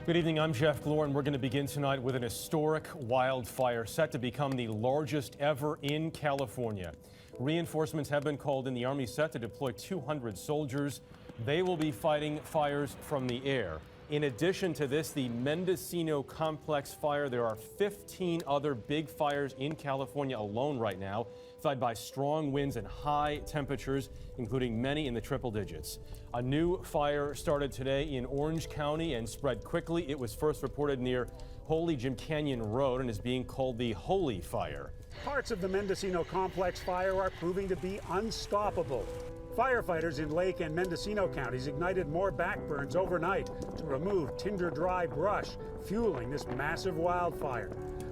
Good evening, I'm Jeff Glor, and we're going to begin tonight with an historic wildfire set to become the largest ever in California. Reinforcements have been called in. The Army set to deploy 200 soldiers. They will be fighting fires from the air. In addition to this, the Mendocino Complex fire, there are 15 other big fires in California alone right now, fed by strong winds and high temperatures, including many in the triple digits. A new fire started today in Orange County and spread quickly. It was first reported near Holy Jim Canyon Road and is being called the Holy Fire. Parts of the Mendocino Complex fire are proving to be unstoppable. Firefighters in Lake and Mendocino counties ignited more backburns overnight to remove tinder-dry brush, fueling this massive wildfire.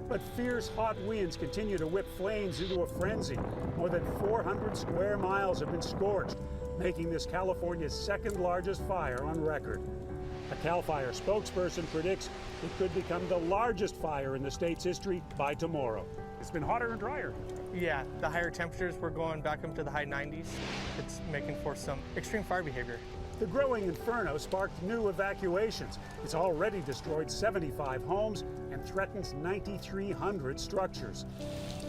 But fierce hot winds continue to whip flames into a frenzy. More than 400 square miles have been scorched, making this California's second largest fire on record. A CAL FIRE spokesperson predicts it could become the largest fire in the state's history by tomorrow. It's been hotter and drier. Yeah, the higher temperatures, we're going back up to the high 90s. It's making for some extreme fire behavior. The growing inferno sparked new evacuations. It's already destroyed 75 homes and threatens 9,300 structures.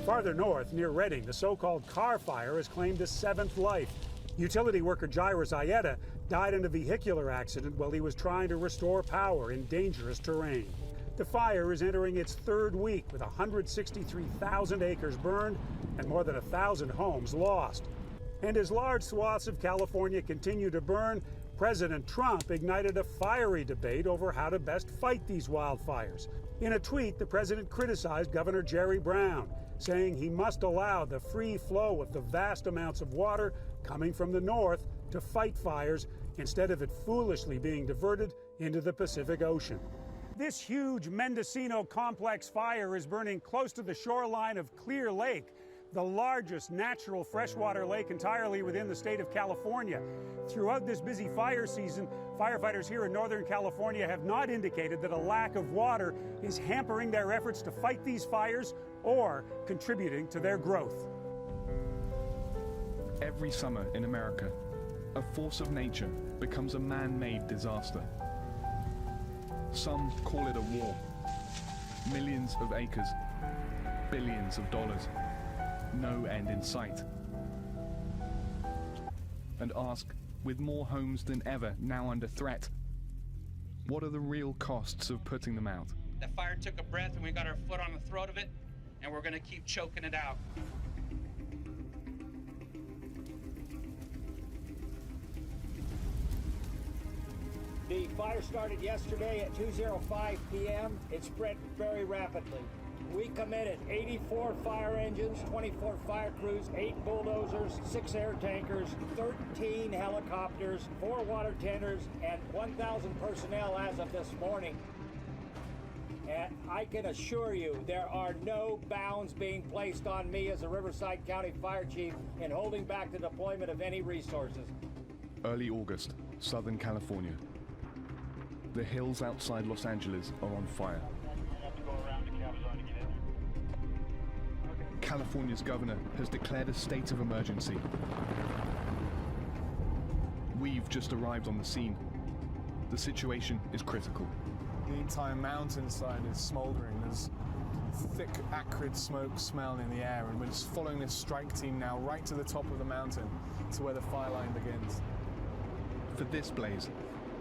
Farther north, near Redding, the so-called Carr Fire has claimed a seventh life. Utility worker Jairus Ayeta died in a vehicular accident while he was trying to restore power in dangerous terrain. The fire is entering its third week with 163,000 acres burned and more than 1,000 homes lost. And as large swaths of California continue to burn, President Trump ignited a fiery debate over how to best fight these wildfires. In a tweet, the president criticized Governor Jerry Brown, saying he must allow the free flow of the vast amounts of water coming from the north to fight fires instead of it foolishly being diverted into the Pacific Ocean. This huge Mendocino Complex fire is burning close to the shoreline of Clear Lake, the largest natural freshwater lake entirely within the state of California. Throughout this busy fire season, firefighters here in Northern California have not indicated that a lack of water is hampering their efforts to fight these fires or contributing to their growth. Every summer in America, a force of nature becomes a man-made disaster. Some call it a war. Millions of acres, billions of dollars, no end in sight. And ask, with more homes than ever now under threat, what are the real costs of putting them out? The fire took a breath and we got our foot on the throat of it, and we're going to keep choking it out. The fire started yesterday at 2:05 p.m. It spread very rapidly. We committed 84 fire engines, 24 fire crews, 8 bulldozers, 6 air tankers, 13 helicopters, 4 water tenders, and 1,000 personnel as of this morning. And I can assure you there are no bounds being placed on me as a Riverside County Fire Chief in holding back the deployment of any resources. Early August, Southern California. The hills outside Los Angeles are on fire. California's governor has declared a state of emergency. We've just arrived on the scene. The situation is critical. The entire mountainside is smoldering. There's thick, acrid smoke smell in the air, and we're just following this strike team now right to the top of the mountain to where the fire line begins. For this blaze,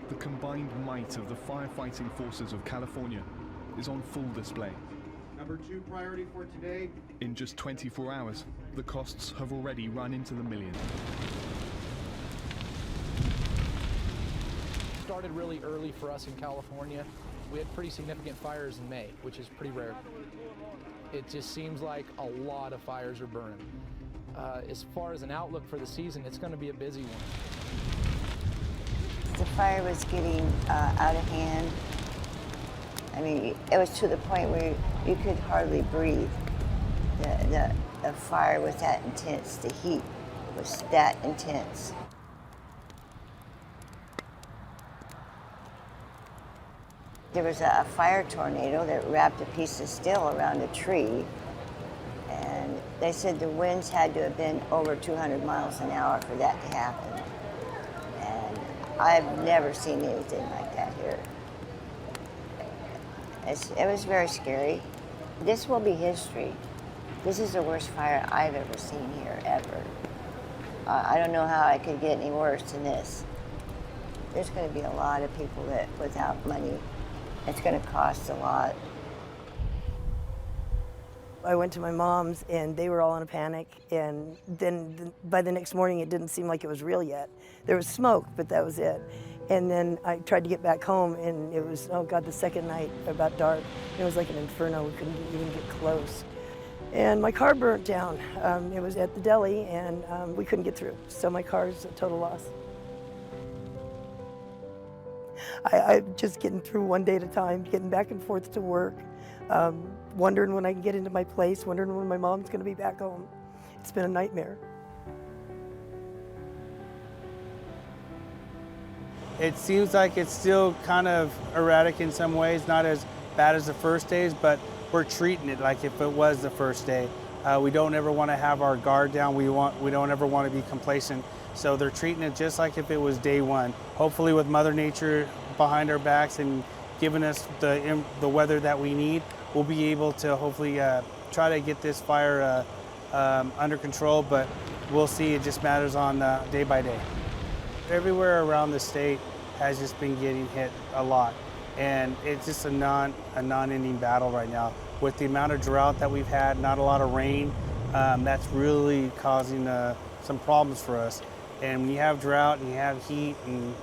the combined might of the firefighting forces of California is on full display. Number 2 priority for today. In just 24 hours, the costs have already run into the millions. It started really early for us in California. We had pretty significant fires in May, which is pretty rare. It just seems like a lot of fires are burning. As far as an outlook for the season, it's going to be a busy one. The fire was getting out of hand. I mean, it was to the point where you could hardly breathe. The fire was that intense. The heat was that intense. There was a fire tornado that wrapped a piece of steel around a tree, and they said the winds had to have been over 200 miles an hour for that to happen. And I've never seen anything like that here. It was very scary. This will be history. This is the worst fire I've ever seen here, ever. I don't know how it could get any worse than this. There's going to be a lot of people that without money. It's going to cost a lot. I went to my mom's and they were all in a panic, and then by the next morning it didn't seem like it was real yet. There was smoke, but that was it. And then I tried to get back home and it was, oh God, the second night about dark. It was like an inferno, we couldn't even get close. And my car burnt down. It was at the deli and we couldn't get through. So my car's a total loss. I'm just getting through one day at a time, getting back and forth to work. Wondering when I can get into my place, wondering when my mom's going to be back home. It's been a nightmare. It seems like it's still kind of erratic in some ways, not as bad as the first days, but we're treating it like if it was the first day. We don't ever want to have our guard down. We don't ever want to be complacent. So they're treating it just like if it was day one. Hopefully with Mother Nature behind our backs and giving us the weather that we need, we'll be able to hopefully try to get this fire under control, but we'll see. It just matters on day by day. Everywhere around the state has just been getting hit a lot, and it's just a non-ending battle right now. With the amount of drought that we've had, not a lot of rain, that's really causing some problems for us. And when you have drought and you have heat and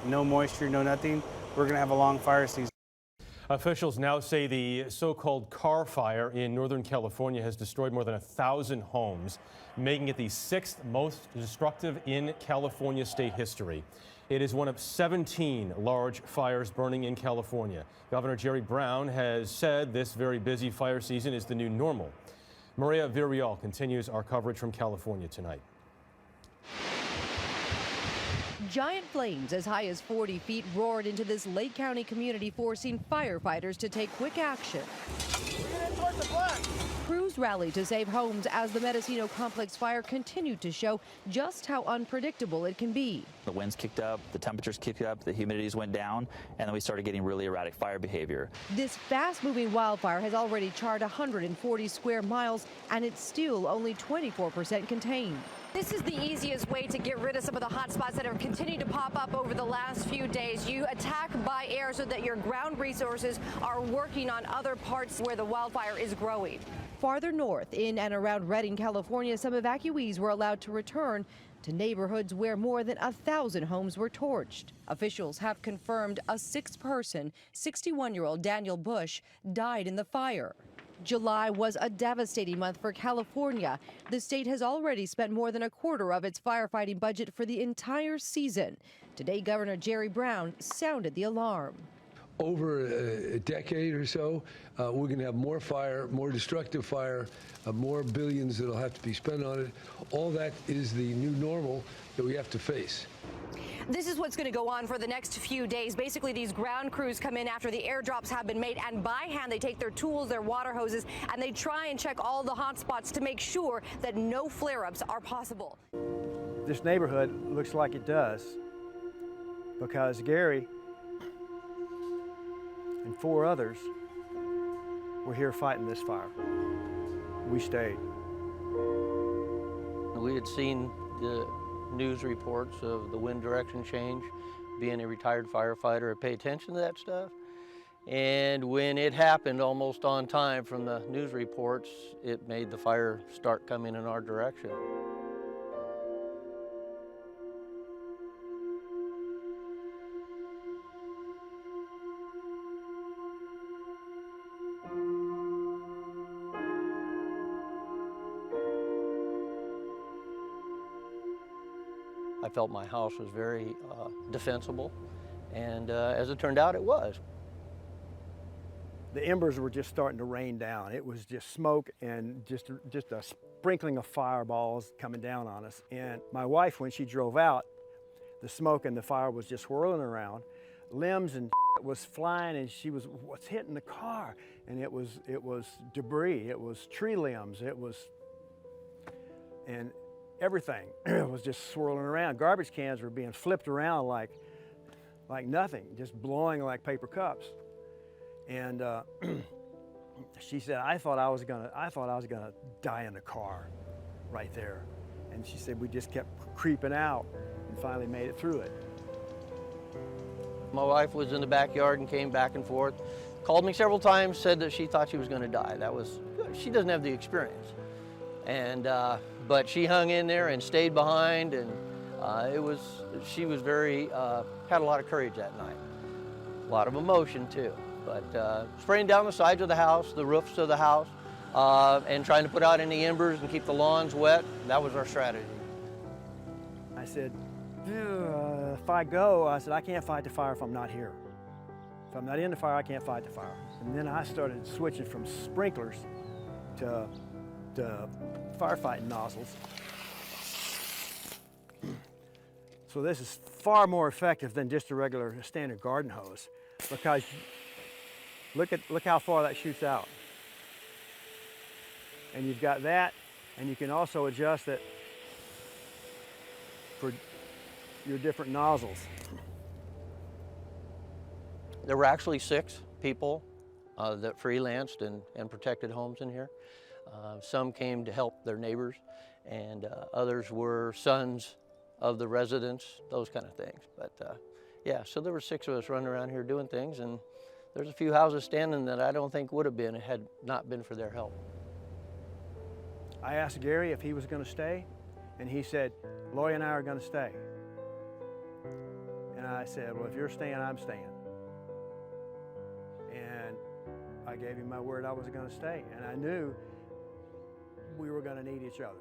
no moisture, no nothing, we're gonna have a long fire season. Officials now say the so-called Carr Fire in Northern California has destroyed more than 1,000 homes, making it the 6th most destructive in California state history. It is one of 17 large fires burning in California. Governor Jerry Brown has said this very busy fire season is the new normal. Maria Villarreal continues our coverage from California tonight. Giant flames as high as 40 feet roared into this Lake County community, forcing firefighters to take quick action. Crews rallied to save homes as the Mendocino Complex fire continued to show just how unpredictable it can be. The winds kicked up, the temperatures kicked up, the humidities went down, and then we started getting really erratic fire behavior. This fast-moving wildfire has already charred 140 square miles, and it's still only 24% contained. This is the easiest way to get rid of some of the hot spots that have continued to pop up over the last few days. You attack by air so that your ground resources are working on other parts where the wildfire is growing. Farther north, in and around Redding, California, some evacuees were allowed to return to neighborhoods where more than 1,000 homes were torched. Officials have confirmed a 6th-person, 61-year-old Daniel Bush died in the fire. July was a devastating month for California. The state has already spent more than a quarter of its firefighting budget for the entire season. Today, Governor Jerry Brown sounded the alarm. Over a decade or so, we're going to have more fire, more destructive fire, more billions that'll have to be spent on it. All that is the new normal that we have to face. This is what's going to go on for the next few days. Basically, these ground crews come in after the airdrops have been made, and by hand they take their tools, their water hoses, and they try and check all the hot spots to make sure that no flare-ups are possible. This neighborhood looks like it does because Gary and 4 others were here fighting this fire. We stayed. We had seen the news reports of the wind direction change. Being a retired firefighter, I pay attention to that stuff. And when it happened almost on time from the news reports, it made the fire start coming in our direction. I felt my house was very defensible, and as it turned out, it was. The embers were just starting to rain down. It was just smoke and just a sprinkling of fireballs coming down on us. And my wife, when she drove out, the smoke and the fire was just whirling around. Limbs and was flying, and she was, what's hitting the car? And it was debris, it was tree limbs, and everything was just swirling around. Garbage cans were being flipped around like nothing, just blowing like paper cups. And she said, I thought I was gonna die in the car right there. And she said we just kept creeping out and finally made it through it. My wife was in the backyard and came back and forth, called me several times, said that she thought she was gonna die. That was good. She doesn't have the experience. And, but she hung in there and stayed behind, and she was very, had a lot of courage that night. A lot of emotion too. But spraying down the sides of the house, the roofs of the house, and trying to put out any embers and keep the lawns wet, that was our strategy. I said, if I go, I said, I can't fight the fire if I'm not here. If I'm not in the fire, I can't fight the fire. And then I started switching from sprinklers to firefighting nozzles. So this is far more effective than just a regular standard garden hose, because look how far that shoots out. And you've got that, and you can also adjust it for your different nozzles. There were actually 6 people that freelanced and protected homes in here. Some came to help their neighbors, and others were sons of the residents, those kind of things. But yeah, so there were 6 of us running around here doing things, and there's a few houses standing that I don't think would have been had not been for their help. I asked Gary if he was going to stay, and he said, Lori and I are going to stay. And I said, well, if you're staying, I'm staying. And I gave him my word I was going to stay, and I knew we were going to need each other.